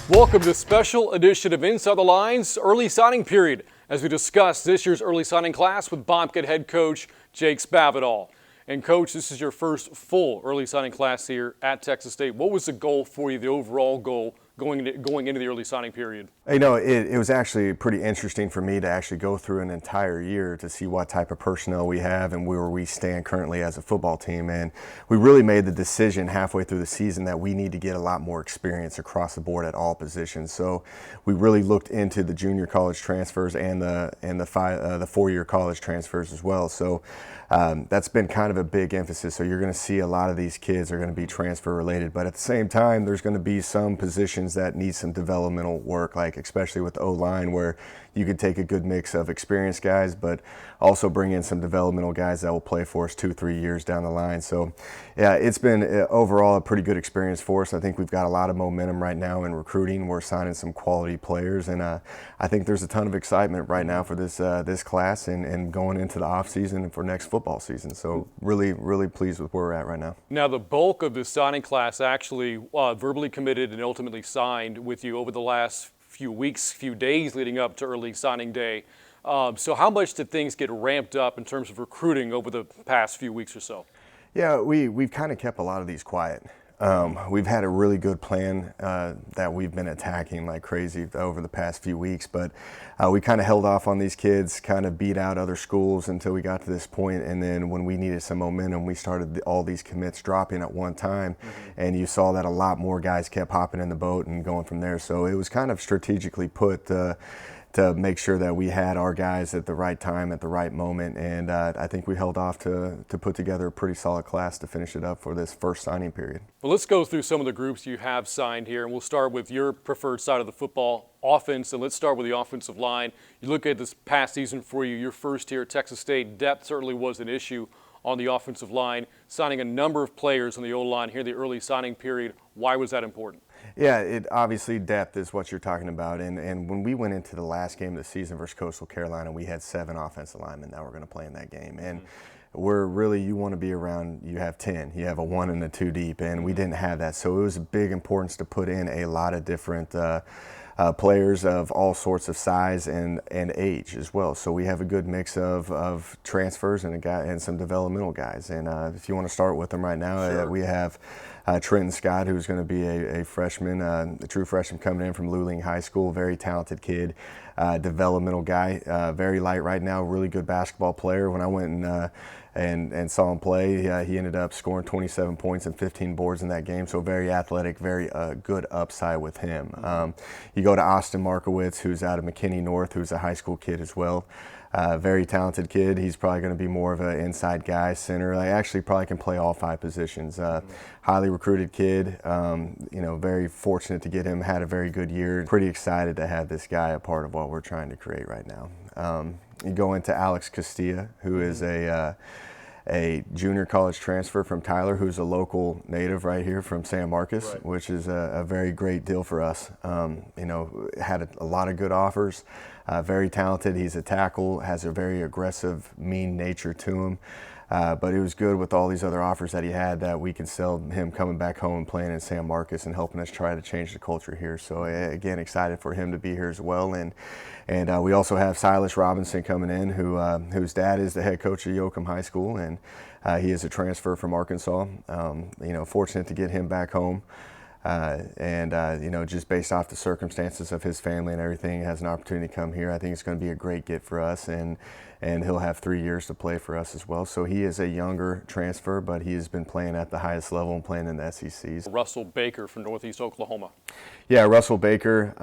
Welcome to the special edition of Inside the Lines early signing period as we discuss this year's early signing class with Bobcat head coach Jake Spavital. And coach, this is your first full early signing class here at Texas State. What was the goal for you, the overall goal going into the early signing period? You know, it was actually pretty interesting for me to actually go through an entire year to see what type of personnel we have and where we stand currently as a football team. And we really made the decision halfway through the season that we need to get a lot more experience across the board at all positions. So we really looked into the junior college transfers and the four-year college transfers as well. So that's been kind of a big emphasis. So you're going to see a lot of these kids are going to be transfer related, but at the same time, there's going to be some positions that need some developmental work, like especially with the O-line, where you could take a good mix of experienced guys, but also bring in some developmental guys that will play for us 2-3 years down the line. So yeah, it's been overall a pretty good experience for us. I think we've got a lot of momentum right now in recruiting. We're signing some quality players, and I think there's a ton of excitement right now for this class and going into the off season and for next football season. So really pleased with where we're at right now. Now the bulk of the signing class actually verbally committed and ultimately signed with you over the last few weeks, few days leading up to early signing day. So how much did things get ramped up in terms of recruiting over the past few weeks or so? Yeah, we've kind of kept a lot of these quiet. We've had a really good plan that we've been attacking like crazy over the past few weeks, but we kind of held off on these kids, kind of beat out other schools until we got to this point, and then when we needed some momentum, we started all these commits dropping at one time, and you saw that a lot more guys kept hopping in the boat and going from there. So it was kind of strategically put to make sure that we had our guys at the right time, at the right moment, and I think we held off to put together a pretty solid class to finish it up for this first signing period. Well, let's go through some of the groups you have signed here, and we'll start with your preferred side of the football, offense, and let's start with the offensive line. You look at this past season for you, your first year at Texas State, depth certainly was an issue on the offensive line, signing a number of players on the O-line here in the early signing period. Why was that important? Yeah, obviously depth is what you're talking about, and when we went into the last game of the season versus Coastal Carolina, we had 7 offensive linemen that were going to play in that game, and you want to be around, you have 10, you have a 1 and a 2 deep, and we didn't have that, so it was a big importance to put in a lot of different players of all sorts of size and age as well. So we have a good mix of transfers and some developmental guys. And if you want to start with them right now, sure. We have Trenton Scott, who's going to be a freshman, a true freshman coming in from Luling High School, very talented kid, developmental guy, very light right now, really good basketball player. When I went and saw him play, he ended up scoring 27 points and 15 boards in that game, so very athletic, very good upside with him. You go to Austin Markowitz, who's out of McKinney North, who's a high school kid as well. Very talented kid. He's probably going to be more of an inside guy, center. I actually probably can play all 5 positions. Highly recruited kid. Very fortunate to get him. Had a very good year. Pretty excited to have this guy a part of what we're trying to create right now. You go into Alex Castilla, who is a junior college transfer from Tyler, who's a local native right here from San Marcos, right, which is a very great deal for us. Had a lot of good offers, very talented. He's a tackle, has a very aggressive, mean nature to him. But it was good with all these other offers that he had that we can sell him coming back home and playing in San Marcos and helping us try to change the culture here. So again, excited for him to be here as well. And we also have Silas Robinson coming in, whose dad is the head coach of Yoakum High School, and he is a transfer from Arkansas. Fortunate to get him back home. Just based off the circumstances of his family and everything, has an opportunity to come here. I think it's going to be a great get for us, and he'll have 3 years to play for us as well. So he is a younger transfer, but he has been playing at the highest level and playing in the SECs. Russell Baker from Northeast Oklahoma. Yeah, Russell Baker,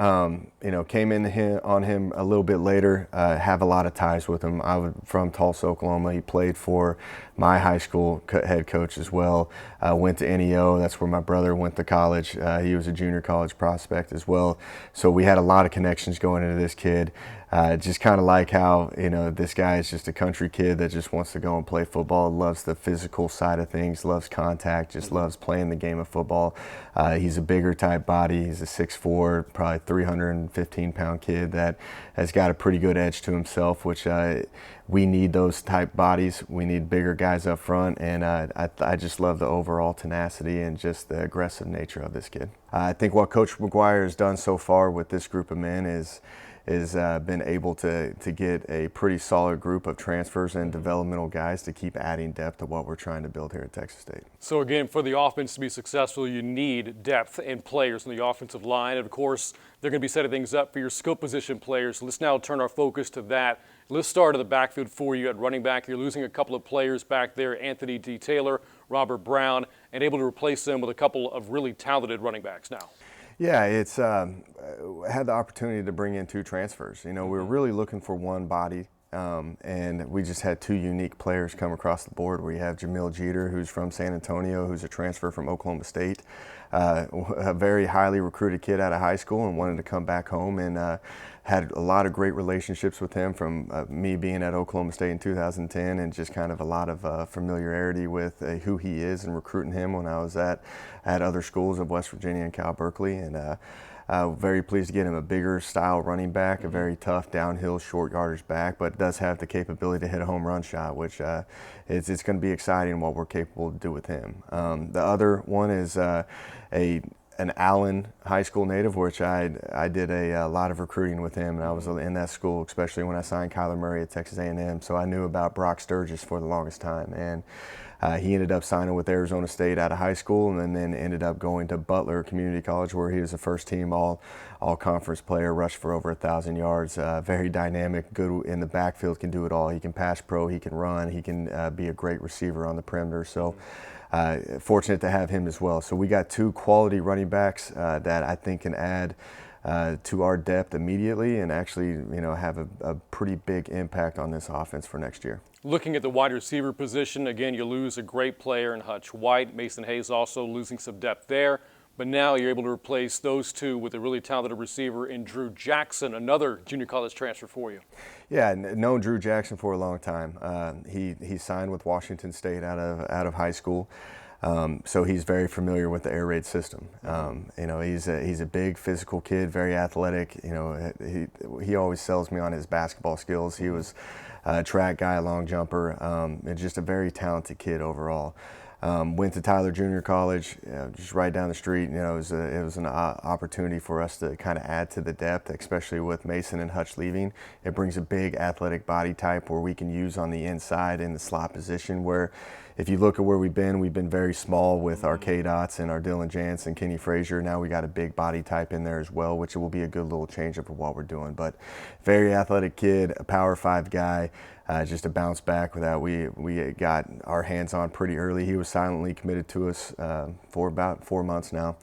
came in on him a little bit later, have a lot of ties with him. From Tulsa, Oklahoma. He played for my high school head coach as well. Went to NEO, that's where my brother went to college. He was a junior college prospect as well. So we had a lot of connections going into this kid. Just kind of like how, this guy is just a country kid that just wants to go and play football, loves the physical side of things, loves contact, just loves playing the game of football. He's a bigger type body. He's a 6'4", probably 315-pound kid that has got a pretty good edge to himself, which we need those type bodies. We need bigger guys up front, and I just love the overall tenacity and just the aggressive nature of this kid. I think what Coach McGuire has done so far with this group of men is been able to get a pretty solid group of transfers and developmental guys to keep adding depth to what we're trying to build here at Texas State. So again, for the offense to be successful, you need depth and players on the offensive line. And of course, they're going to be setting things up for your skill position players. Let's now turn our focus to that. Let's start at the backfield for you at running back. You're losing a couple of players back there, Anthony D. Taylor, Robert Brown, and able to replace them with a couple of really talented running backs now. Yeah, it's had the opportunity to bring in 2 transfers. We were really looking for one body, and we just had 2 unique players come across the board. We have Jamil Jeter, who's from San Antonio, who's a transfer from Oklahoma State, a very highly recruited kid out of high school and wanted to come back home, and had a lot of great relationships with him from me being at Oklahoma State in 2010, and just kind of a lot of familiarity with who he is and recruiting him when I was at other schools of West Virginia and Cal Berkeley. And very pleased to get him a bigger style running back, a very tough downhill short yardage back, but does have the capability to hit a home run shot, which it's going to be exciting what we're capable to do with him. The other one is an Allen High School native, which I did a lot of recruiting with him, and I was in that school, especially when I signed Kyler Murray at Texas A&M. So I knew about Brock Sturgis for the longest time, and he ended up signing with Arizona State out of high school, and then ended up going to Butler Community College, where he was a first-team all-conference player, rushed for over 1,000 yards. Very dynamic, good in the backfield, can do it all. He can pass pro, he can run, he can be a great receiver on the perimeter. So fortunate to have him as well. So we got 2 quality running backs that I think can add to our depth immediately, and actually, have a pretty big impact on this offense for next year. Looking at the wide receiver position, again, you lose a great player in Hutch White. Mason Hayes also losing some depth there. But now you're able to replace those 2 with a really talented receiver in Drew Jackson, another junior college transfer for you. Yeah, known Drew Jackson for a long time. He signed with Washington State out of high school. So he's very familiar with the air raid system. He's a big physical kid, very athletic. He always sells me on his basketball skills. He was a track guy, a long jumper, and just a very talented kid overall. Went to Tyler Junior College, just right down the street. It was an opportunity for us to kind of add to the depth, especially with Mason and Hutch leaving. It brings a big athletic body type where we can use on the inside in the slot position, where if you look at where we've been very small with our K-Dots and our Dylan Jantz and Kenny Frazier. Now we got a big body type in there as well, which will be a good little change up of what we're doing. But very athletic kid, a Power 5 guy. Just a bounce back with that. We got our hands on pretty early. He was silently committed to us for about 4 months now.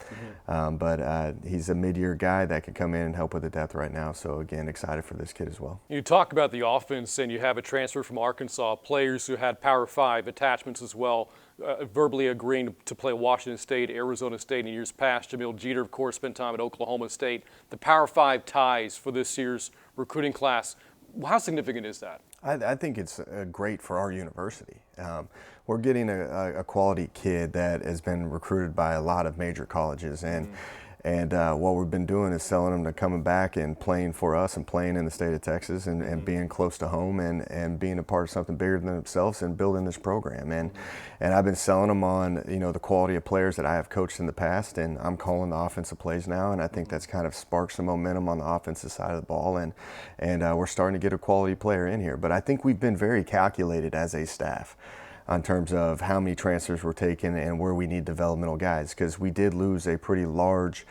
But he's a mid-year guy that can come in and help with the depth right now. So again, excited for this kid as well. You talk about the offense, and you have a transfer from Arkansas, players who had Power 5 attachments as well, verbally agreeing to play Washington State, Arizona State in years past. Jamil Jeter, of course, spent time at Oklahoma State. The Power 5 ties for this year's recruiting class, how significant is that? I think it's great for our university. We're getting a quality kid that has been recruited by a lot of major colleges, and what we've been doing is selling them to coming back and playing for us and playing in the state of Texas, and being close to home, and being a part of something bigger than themselves and building this program. And I've been selling them on the quality of players that I have coached in the past, and I'm calling the offensive plays now, and I think that's kind of sparked some momentum on the offensive side of the ball, and we're starting to get a quality player in here. But I think we've been very calculated as a staff in terms of how many transfers we're taking and where we need developmental guys, because we did lose a pretty large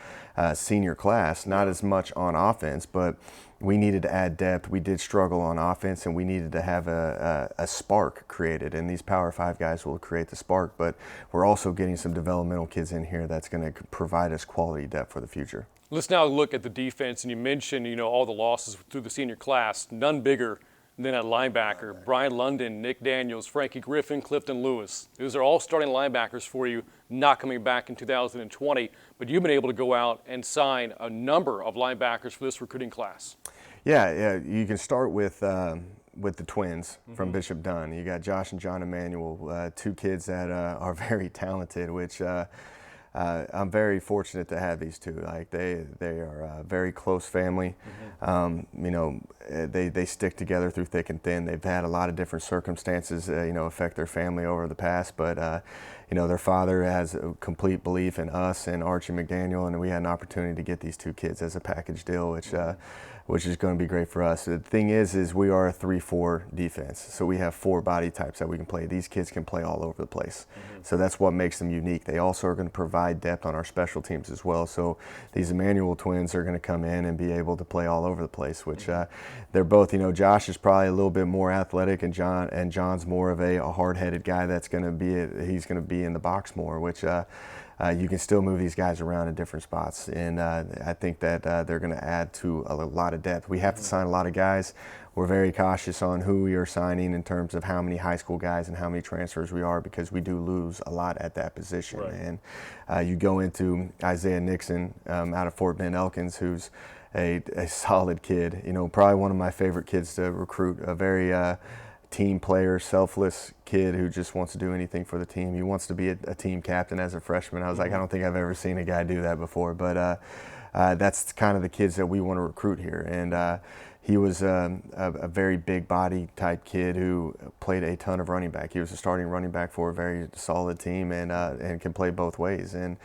senior class, not as much on offense, but we needed to add depth. We did struggle on offense, and we needed to have a spark created, and these Power 5 guys will create the spark. But we're also getting some developmental kids in here that's going to provide us quality depth for the future. Let's now look at the defense, and you mentioned all the losses through the senior class, none bigger than at linebacker. Brian London, Nick Daniels, Frankie Griffin, Clifton Lewis. Those are all starting linebackers for you, not coming back in 2020, but you've been able to go out and sign a number of linebackers for this recruiting class. Yeah, you can start with the twins from Bishop Dunn. You got Josh and John Emmanuel, two kids that are very talented, which I'm very fortunate to have these two. Like they are a very close family. You know, they stick together through thick and thin. They've had a lot of different circumstances, you know, affect their family over the past, but you know, their father has a complete belief in us and Archie McDaniel, and we had an opportunity to get these two kids as a package deal, which is going to be great for us. The thing is we are a 3-4 defense, so we have 4 body types that we can play. These kids can play all over the place, so that's what makes them unique. They also are going to provide depth on our special teams as well. So these Emmanuel twins are going to come in and be able to play all over the place, which they're both, you know, Josh is probably a little bit more athletic, and John's more of a hard-headed guy that's going to he's going to be in the box more, which you can still move these guys around in different spots, and I think that they're going to add to a lot of depth. We have to sign a lot of guys. We're very cautious on who we are signing in terms of how many high school guys and how many transfers we are, because we do lose a lot at that position. Right. And you go into Isaiah Nixon out of Fort Bend Elkins, who's a solid kid. You know, probably one of my favorite kids to recruit. A very team player, selfless kid who just wants to do anything for the team. He wants to be a team captain as a freshman. I was like, I don't think I've ever seen a guy do that before, but that's kind of the kids that we want to recruit here. And he was a very big body type kid who played a ton of running back. He was a starting running back for a very solid team, and can play both ways. And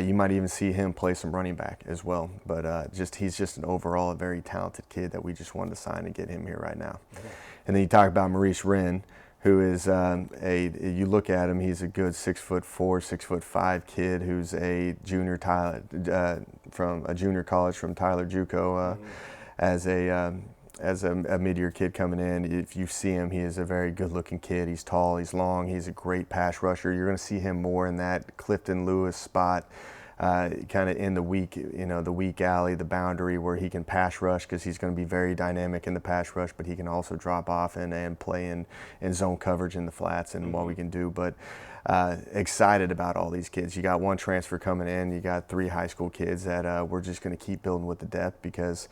you might even see him play some running back as well. But he's just an overall a very talented kid that we just wanted to sign and get him here right now. And then you talk about Maurice Wren, who is you look at him, he's a good 6'4", 6'5" kid who's a junior from a junior college from Tyler JUCO as a mid-year kid coming in. If you see him, he is a very good-looking kid. He's tall, he's long, he's a great pass rusher. You're going to see him more in that Clifton Lewis spot, kind of in the weak, you know, the weak alley, the boundary where he can pass rush, because he's going to be very dynamic in the pass rush, but he can also drop off and play in zone coverage in the flats and what we can do. But excited about all these kids. You got one transfer coming in, you got 3 high school kids that we're just going to keep building with the depth, because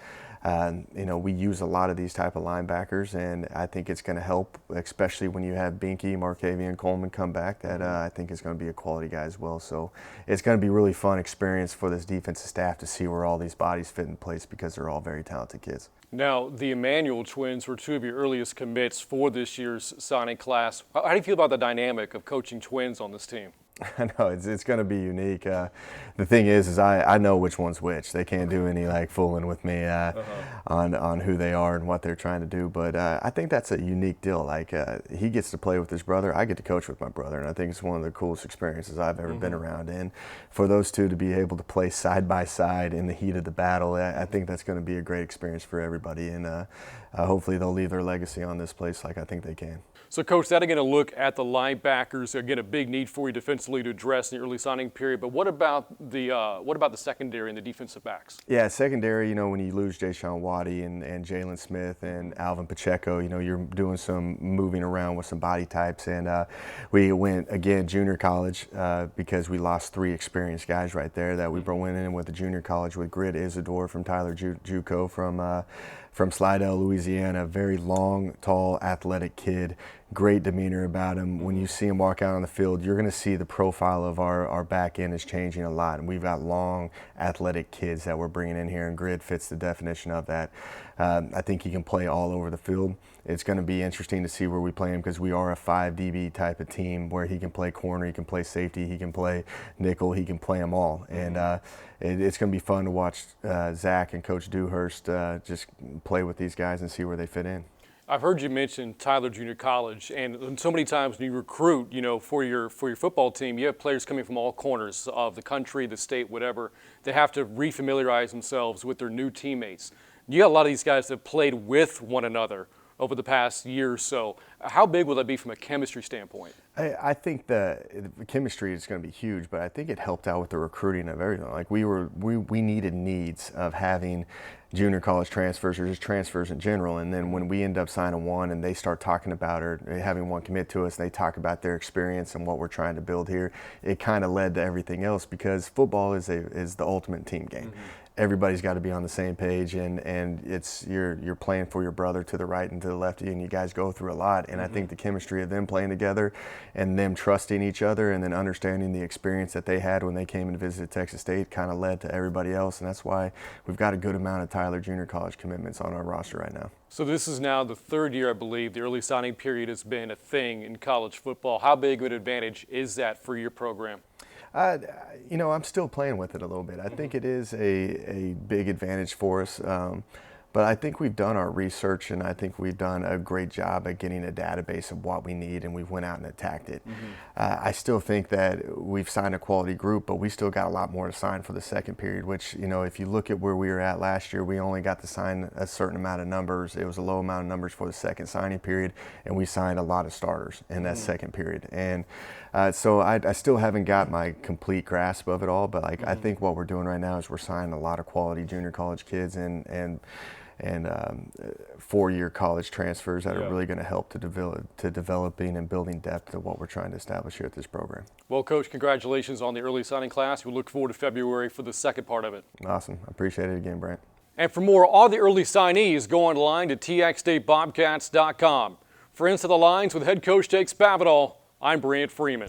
you know, we use a lot of these type of linebackers, and I think it's going to help, especially when you have Binky, Markavian Coleman come back. That I think is going to be a quality guy as well. So it's going to be a really fun experience for this defensive staff to see where all these bodies fit in place, because they're all very talented kids. Now, the Emmanuel twins were 2 of your earliest commits for this year's signing class. How do you feel about the dynamic of coaching twins on this team? I know it's going to be unique. The thing is I know which one's which. They can't do any like fooling with me on who they are and what they're trying to do. But I think that's a unique deal. Like he gets to play with his brother. I get to coach with my brother, and I think it's one of the coolest experiences I've ever been around. And for those two to be able to play side by side in the heat of the battle, I think that's going to be a great experience for everybody. And hopefully they'll leave their legacy on this place like I think they can. So, Coach, that again, a look at the linebackers. Again, a big need for you defensively to address in the early signing period. But what about the secondary and the defensive backs? Yeah, secondary. You know, when you lose Jayshon Waddy and Jalen Smith and Alvin Pacheco, you know, you're doing some moving around with some body types. And we went again junior college because we lost 3 experienced guys right there. That we went in with the junior college with Grit Isidore from Tyler JUCO from Slidell, Louisiana. Very long, tall, athletic kid. Great demeanor about him. When you see him walk out on the field, you're going to see the profile of our back end is changing a lot. And we've got long, athletic kids that we're bringing in here, and Grid fits the definition of that. I think he can play all over the field. It's going to be interesting to see where we play him, because we are a 5 DB type of team where he can play corner, he can play safety, he can play nickel, he can play them all. And it's going to be fun to watch Zach and Coach Dewhurst just play with these guys and see where they fit in. I've heard you mention Tyler Junior College, and so many times when you recruit, you know, for your football team, you have players coming from all corners of the country, the state, whatever. They have to refamiliarize themselves with their new teammates. You got a lot of these guys that played with one another over the past year or so. How big will that be from a chemistry standpoint? I think the chemistry is going to be huge, but I think it helped out with the recruiting of everything. Like we needed needs of having junior college transfers or just transfers in general, and then when we end up signing one and they start talking about or having one commit to us and they talk about their experience and what we're trying to build here, it kind of led to everything else, because football is the ultimate team game. everybody's got to be on the same page, and you're playing for your brother to the right and to the left of you, and you guys go through a lot. And I think the chemistry of them playing together and them trusting each other and then understanding the experience that they had when they came and visited Texas State kind of led to everybody else, and that's why we've got a good amount of Tyler Junior College commitments on our roster right now. So this is now the third year, I believe, the early signing period has been a thing in college football. How big of an advantage is that for your program? I'm still playing with it a little bit. I think it is a big advantage for us. But I think we've done our research, and I think we've done a great job at getting a database of what we need, and we went out and attacked it. I still think that we've signed a quality group, but we still got a lot more to sign for the second period, which, if you look at where we were at last year, we only got to sign a certain amount of numbers. It was a low amount of numbers for the second signing period, and we signed a lot of starters in that second period. And so I still haven't got my complete grasp of it all, but I think what we're doing right now is we're signing a lot of quality junior college kids and 4-year college transfers that are really going to help to developing and building depth to what we're trying to establish here at this program. Well, Coach, congratulations on the early signing class. We look forward to February for the second part of it. Awesome. I appreciate it again, Brent. And for more on the early signees, go online to TXStateBobcats.com. For Inside the Lines with head coach Spavital, I'm Brant Freeman.